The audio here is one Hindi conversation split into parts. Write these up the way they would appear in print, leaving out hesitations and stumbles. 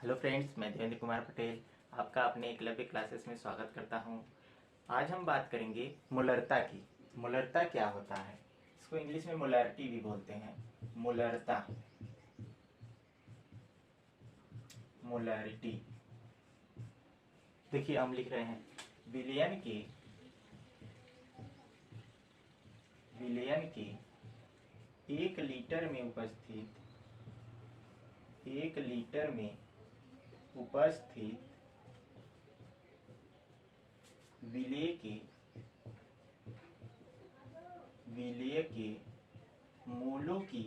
हेलो फ्रेंड्स, मैं देवेंद्र कुमार पटेल आपका अपने एकलव्य क्लासेस में स्वागत करता हूं। आज हम बात करेंगे मोलरता की। मोलरता क्या होता है? इसको इंग्लिश में मोलैरिटी भी बोलते हैं। मोलरता, मोलैरिटी। देखिए हम लिख रहे हैं विलयन के 1 लीटर में उपस्थित विलेय के मोलों की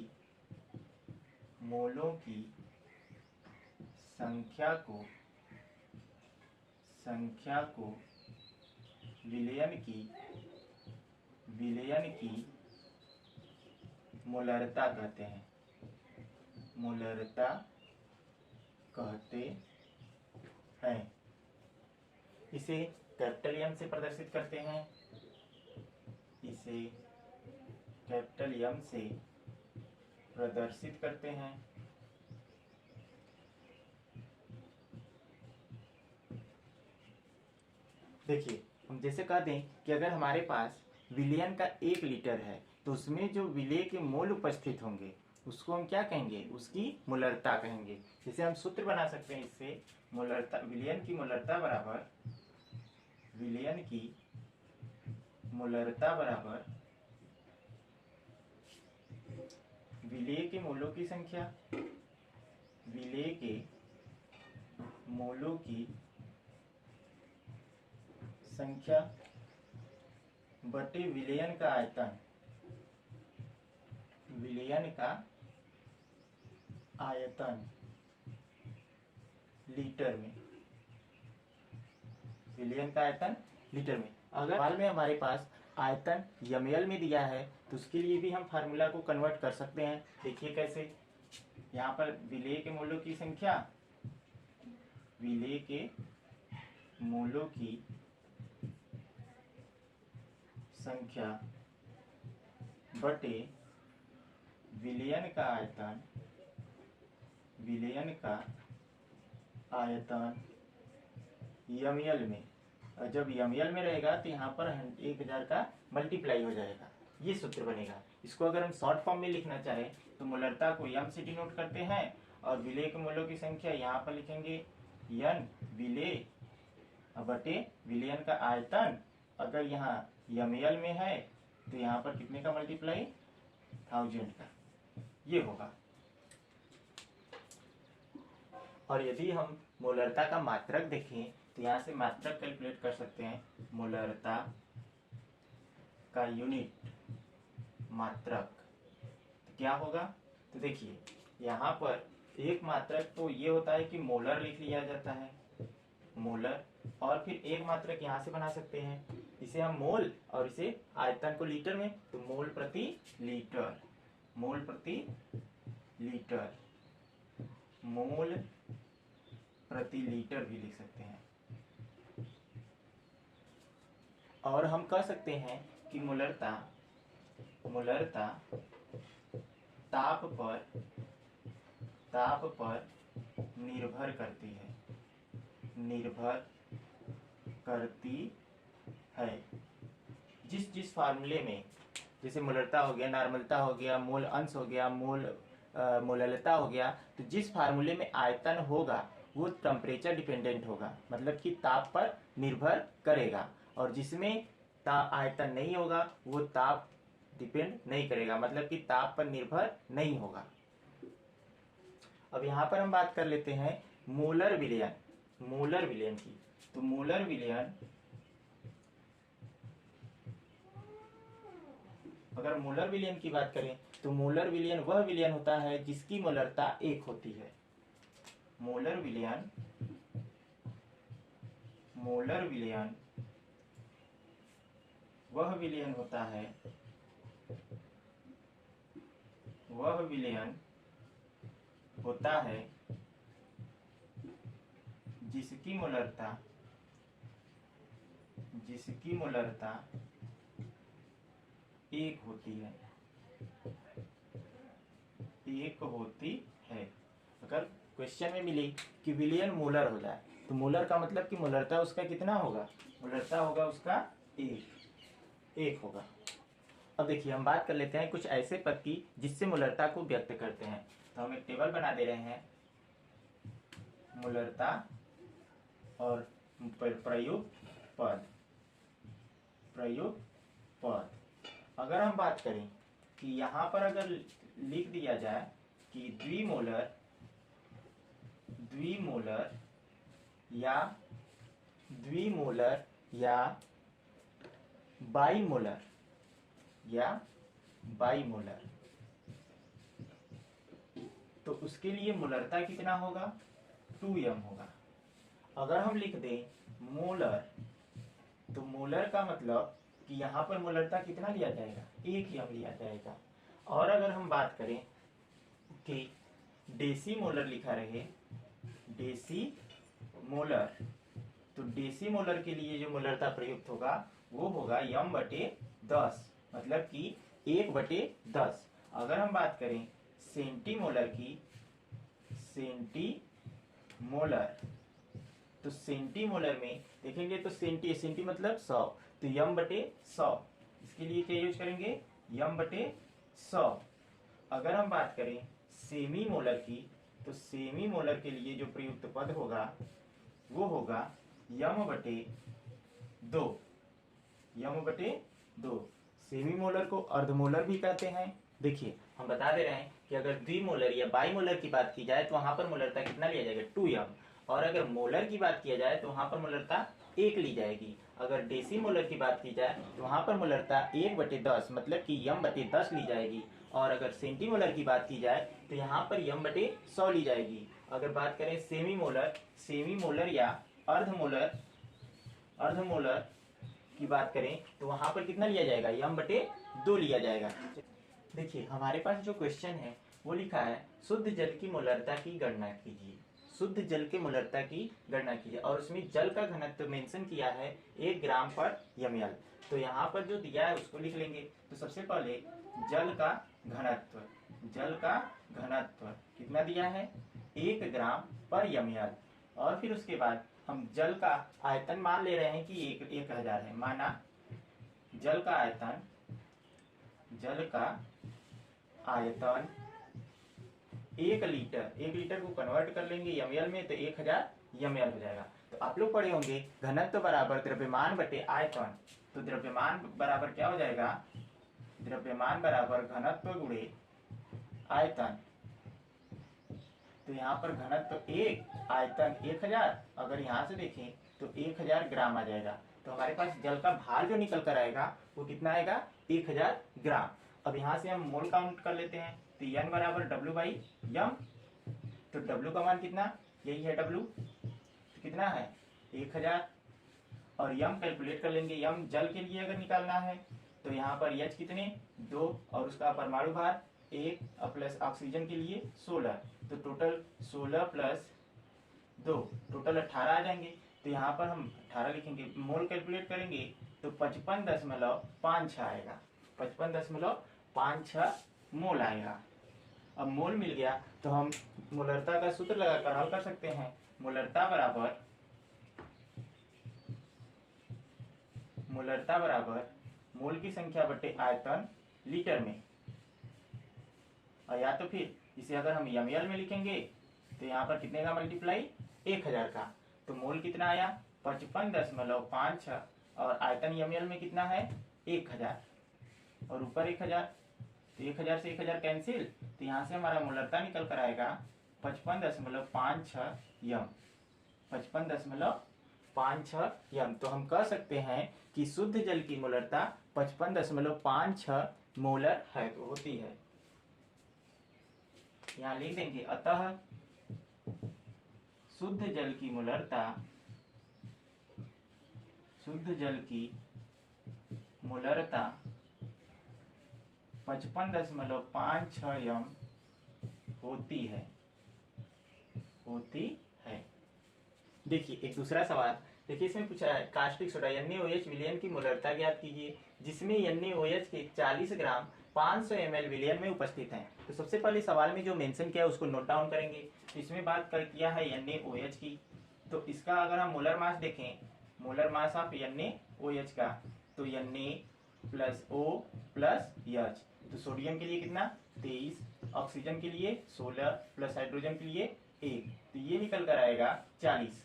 संख्या को विलयन की मोलरता कहते हैं। मोलरता कहते हैं। इसे कैपिटल एम से प्रदर्शित करते हैं। इसे कैपिटल एम से प्रदर्शित करते हैं। देखिए हम जैसे कह दें कि अगर हमारे पास विलयन का 1 लीटर है तो उसमें जो विलेय के मोल उपस्थित होंगे उसको हम क्या कहेंगे? उसकी मोलरता कहेंगे। जैसे हम सूत्र बना सकते हैं इससे, मोलरता विलयन की मोलरता बराबर विलेय के मोलों की संख्या बटे विलयन का आयतन लीटर में। विलयन का आयतन लीटर में। अगर सवाल में हमारे पास आयतन ml में दिया है तो उसके लिए भी हम फार्मूला को कन्वर्ट कर सकते हैं। देखिए कैसे, यहाँ पर विलेय के मोलों की संख्या बटे विलयन का आयतन ml में। और जब ml में रहेगा तो यहाँ पर 1000 का मल्टीप्लाई हो जाएगा, ये सूत्र बनेगा। इसको अगर हम शॉर्ट फॉर्म में लिखना चाहें तो मोलरता को m से डिनोट करते हैं और विलेय के मोलों की संख्या यहाँ पर लिखेंगे n विलेय बटे विलयन का आयतन। अगर यहाँ ml में है तो यहाँ पर कितने का मल्टीप्लाई? 1000 का, ये होगा। और यदि हम मोलरता का मात्रक देखें तो यहाँ से मात्रक कैलकुलेट कर सकते हैं। मोलरता का यूनिट मात्रक तो क्या होगा? तो देखिए यहाँ पर एक मात्रक तो ये होता है कि मोलर लिख लिया जाता है, मोलर। और फिर एक मात्रक यहाँ से बना सकते हैं, इसे हम मोल और इसे आयतन को लीटर में, तो मोल प्रति लीटर मोल प्रति लीटर भी लिख सकते हैं। और हम कह सकते हैं कि मोलरता ताप पर निर्भर करती है। जिस फार्मूले में, जैसे मोलरता हो गया, नॉर्मलता हो गया, मोल अंश हो गया, मोललता हो गया, तो जिस फार्मूले में आयतन होगा वो टेम्परेचर डिपेंडेंट होगा, मतलब कि ताप पर निर्भर करेगा। और जिसमें आयतन नहीं होगा वो ताप डिपेंड नहीं करेगा, मतलब कि ताप पर निर्भर नहीं होगा। अब यहाँ पर हम बात कर लेते हैं मोलर विलयन की। तो मोलर विलयन, अगर मोलर विलयन की बात करें तो मोलर विलयन वह विलयन होता है जिसकी मोलरता 1 होती है। मोलर विलयन वह विलयन होता है जिसकी मोलरता 1 होती है। अगर क्वेश्चन में मिली कि विलियन मोलर हो जाए, तो मोलर का मतलब कि मोलरता उसका कितना होगा, मोलरता होगा उसका 1 होगा। अब देखिए हम बात कर लेते हैं कुछ ऐसे पद की जिससे मोलरता को व्यक्त करते हैं। तो हम एक टेबल बना दे रहे हैं, मोलरता और प्रयुक्त पद, प्रयुक्त पद। अगर हम बात करें कि यहाँ पर अगर लिख दिया जाए कि द्विमोलर, द्विमोलर या द्विमोलर या बाईमोलर या बाईमोलर, तो उसके लिए मोलरता कितना होगा, 2m होगा। अगर हम लिख दें मोलर, तो मोलर का मतलब कि यहाँ पर मोलरता कितना लिया जाएगा, 1m लिया जाएगा। और अगर हम बात करें कि डेसी मोलर लिखा रहे, डेसी मोलर, तो डेसी मोलर के लिए जो मोलरता प्रयुक्त होगा वो होगा m/10, मतलब कि 1/10। अगर हम बात करें सेंटीमोलर की, सेंटीमोलर, तो सेंटीमोलर में देखेंगे तो सेंटी मतलब 100, तो m/100, इसके लिए क्या यूज करेंगे, m/100। अगर हम बात करें सेमी मोलर की, तो सेमी मोलर के लिए जो प्रयुक्त पद होगा वो होगा m/2, m/2। सेमी मोलर को अर्धमोलर भी कहते हैं। देखिए हम बता दे रहे हैं कि अगर द्विमोलर या बाईमोलर की बात की जाए तो वहां पर मोलरता कितना लिया जाएगा, 2m। और अगर मोलर की बात किया जाए तो वहां पर मोलरता 1 ली जाएगी। अगर डेसी मोलर की बात की जाए तो वहां पर मोलरता 1/10, मतलब कि m/10 ली जाएगी। और अगर सेंटीमोलर की बात की जाए तो यहाँ पर m/100 ली जाएगी। अगर बात करें सेमी मोलर, सेमी मोलर या अर्धमोलर, अर्धमोलर की बात करें तो वहां पर कितना लिया जाएगा, m/2 लिया जाएगा। देखिए हमारे पास जो क्वेश्चन है वो लिखा है शुद्ध जल की मोलरता की गणना कीजिए, शुद्ध जल के मोलरता की गणना कीजिए, और उसमें जल का घनत्व मेंशन किया है 1 ग्राम पर ml। तो यहाँ पर जो दिया है उसको लिख लेंगे। तो सबसे पहले जल का घनत्व, जल का घनत्व कितना दिया है, 1 ग्राम पर ml। और फिर उसके बाद हम जल का आयतन मान ले रहे हैं कि 1000 है, माना जल का आयतन, जल का आयतन 1 लीटर, 1 लीटर को कन्वर्ट कर लेंगे ml में तो 1000 ml हो जाएगा। तो आप लोग पढ़े होंगे घनत्व बराबर द्रव्यमान बटे आयतन। तो द्रव्यमान बराबर क्या हो जाएगा, द्रव्यमान बराबर घनत्व गुणे आयतन। तो यहाँ पर घनत्व 1, आयतन 1000। अगर यहाँ से देखें तो 1000 ग्राम आ जाएगा। तो हमारे पास जल का भार जो निकल कर आएगा वो कितना आएगा, 1000 ग्राम। अब यहाँ से हम मोल काउंट कर लेते हैं, तो n बराबर W/m। तो W का मान कितना, यही है W, तो कितना है 1000। और m कैलकुलेट कर लेंगे, m जल के लिए अगर निकालना है तो यहाँ पर H कितने, 2, और उसका परमाणु भार 1, प्लस ऑक्सीजन के लिए 16, तो टोटल 16 प्लस 2, टोटल 18 आ जाएंगे। तो यहाँ पर हम 18 लिखेंगे। मोल कैलकुलेट करेंगे तो 55.56 आएगा, 55.56 मोल आएगा। अब मोल मिल गया तो हम मोलरता का सूत्र लगाकर हल कर सकते हैं। मोलरता बराबर, मोलरता बराबर मोल की संख्या बटे आयतन लीटर में, और या तो फिर इसे अगर हम ml में लिखेंगे तो यहाँ पर कितने का मल्टीप्लाई, 1000 का। तो मोल कितना आया 55.56, और आयतन ml में कितना है 1000, और ऊपर 1000, तो 1000 से 1000 कैंसिल, तो यहाँ से हमारा मोलरता निकल कर आएगा 55.56 m, 55.56 m। तो हम कह सकते हैं कि शुद्ध जल की मोलरता 55.56 मोलर है, तो होती है। यहाँ लिख देंगे अतः शुद्ध जल की मोलरता, शुद्ध जल की मोलरता 55.56 m होती है, होती है। देखिए एक दूसरा सवाल देखिए इसमें पूछा है कास्टिक सोडा NaOH विलयन की मोलरता ज्ञात कीजिए, जिसमें NaOH के 40 ग्राम 500 ml विलयन में उपस्थित हैं। तो सबसे पहले सवाल में जो मेंशन किया है उसको नोट डाउन करेंगे। तो इसमें बात कर किया है NaOH की, तो इसका अगर हम मोलर मास देखें, मोलर मास ऑफ NaOH का, तो Na plus O plus H, तो सोडियम के लिए कितना 23, ऑक्सीजन के लिए 16 प्लस हाइड्रोजन के लिए 1, तो ये निकल कर आएगा 40।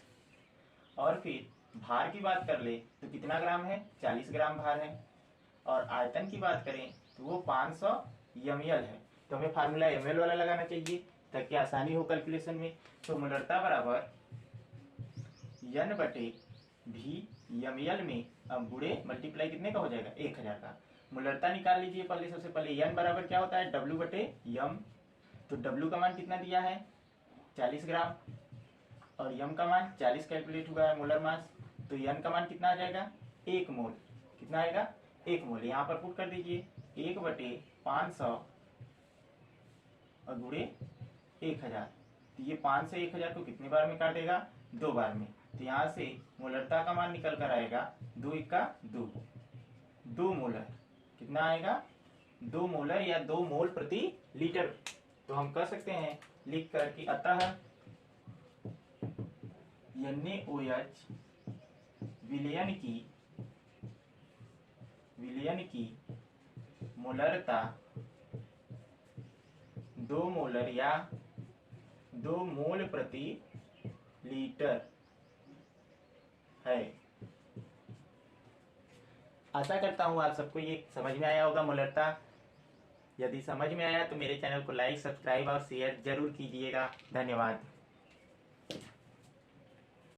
और फिर भार की बात कर ले तो कितना ग्राम है, 40 ग्राम भार है। और आयतन की बात करें तो वो 500 ml है। तो हमें फार्मूला ml वाला लगाना चाहिए ताकि आसानी हो कैलकुलेशन में। तो मोलरता बराबर n बटे भी ml में, अब गुणे मल्टीप्लाई कितने का हो जाएगा 1000 का। मोलरता निकाल लीजिए पहले, सबसे पहले n बराबर क्या होता है W बटे m, तो W का मान कितना दिया है 40 ग्राम और m का मान 40 कैलकुलेट हुआ है मोलर मास, तो n का मान कितना आ जाएगा 1 मोल, कितना आएगा 1 मोल। यहाँ पर पुट कर दीजिए 1 बटे 500 और गुणे 1000, तो ये 5 से 1000 को कितने बार में काट देगा 2 बार में, तो यहाँ से मोलरता का मान निकल कर आएगा 2 × 2 मोलर, कितना आएगा 2 मोलर या 2 मोल प्रति लीटर। तो हम कह सकते हैं लिख कर कि अतः NaOH विलयन की मोलरता 2 मोलर या 2 मोल प्रति लीटर है। आशा करता हूँ आप सबको ये समझ में आया होगा मोलरता। यदि समझ में आया तो मेरे चैनल को लाइक, सब्सक्राइब और शेयर जरूर कीजिएगा। धन्यवाद।